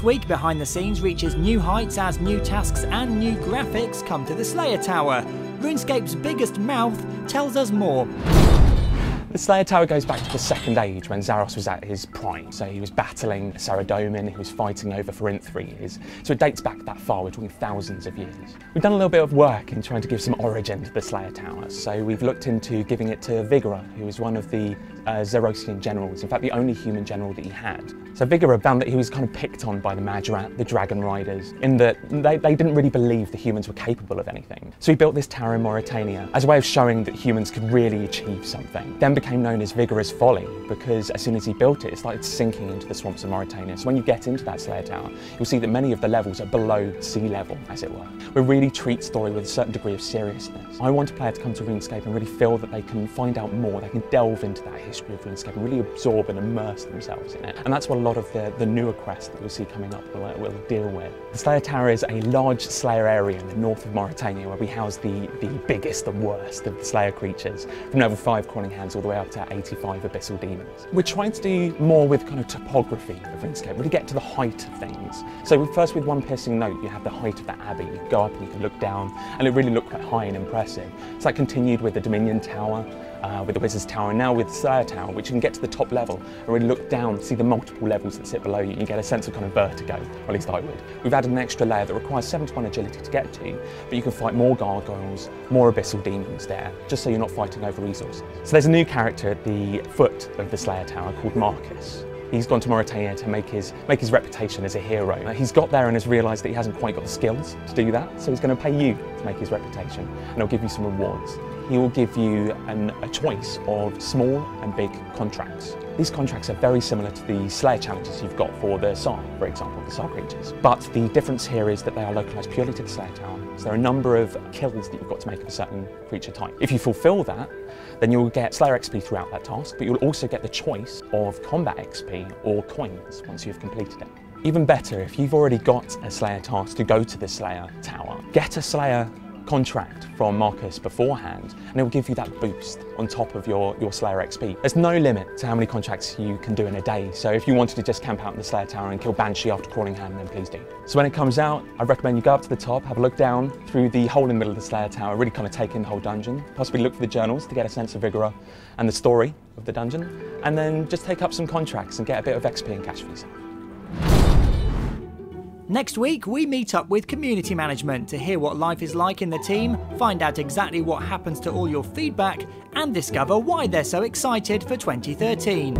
week, behind the scenes reaches new heights as new tasks and new graphics come to the Slayer Tower. RuneScape's biggest mouth tells us more. The Slayer Tower goes back to the Second Age, when Zaros was at his prime. So he was battling Saradomin, he was fighting over Corinth for years. So it dates back that far, we're talking thousands of years. We've done a little bit of work in trying to give some origin to the Slayer Tower. So we've looked into giving it to Vigora, who was one of the Zerosian generals, in fact the only human general that he had. So Vigora found that he was kind of picked on by the Magrat, the Dragon Riders, in that they didn't really believe the humans were capable of anything. So he built this tower in Mauritania as a way of showing that humans could really achieve something. Then became known as Vigora's Folly, because as soon as he built it, it started sinking into the swamps of Mauritania. So when you get into that Slayer Tower, you'll see that many of the levels are below sea level, as it were. We really treat story with a certain degree of seriousness. I want a player to come to RuneScape and really feel that they can find out more, they can delve into that history of RuneScape and really absorb and immerse themselves in it. And that's what a lot of the newer quests that you'll see coming up will deal with. The Slayer Tower is a large Slayer area in the north of Mauritania, where we house the biggest and worst of the Slayer creatures, from level 5 crawling hands all the way up to 85 abyssal demons. We're trying to do more with kind of topography of RuneScape, really get to the height of things. So first with one piercing note, you have the height of that abbey. You go up and you can look down, and it really looked quite high and impressive. So that continued with the Dominion Tower, with the Wizard's Tower, and now with the Slayer Tower, which you can get to the top level and really look down, see the multiple levels that sit below you. You get a sense of kind of vertigo, or at least I would. We've added an extra layer that requires 7 to 1 agility to get to, but you can fight more gargoyles, more abyssal demons there, just so you're not fighting over resources. So there's a new character at the foot of the Slayer Tower called Marcus. He's gone to Mauritania to make his reputation as a hero. He's got there and has realised that he hasn't quite got the skills to do that, so he's going to pay you to make his reputation, and he'll give you some rewards. He will give you a choice of small and big contracts. These contracts are very similar to the Slayer challenges you've got for the Sar, for example, the Sar creatures. But the difference here is that they are localised purely to the Slayer Tower. So there are a number of kills that you've got to make of a certain creature type. If you fulfil that, then you'll get Slayer XP throughout that task, but you'll also get the choice of combat XP or coins once you've completed it. Even better, if you've already got a Slayer task to go to the Slayer Tower, get a Slayer contract from Marcus beforehand, and it will give you that boost on top of your Slayer XP. There's no limit to how many contracts you can do in a day, so if you wanted to just camp out in the Slayer Tower and kill Banshee after crawling hand, then please do. So when it comes out, I recommend you go up to the top, have a look down through the hole in the middle of the Slayer Tower, really kind of take in the whole dungeon, possibly look for the journals to get a sense of Vigora and the story of the dungeon, and then just take up some contracts and get a bit of XP and cash for yourself. Next week, we meet up with community management to hear what life is like in the team, find out exactly what happens to all your feedback, and discover why they're so excited for 2013.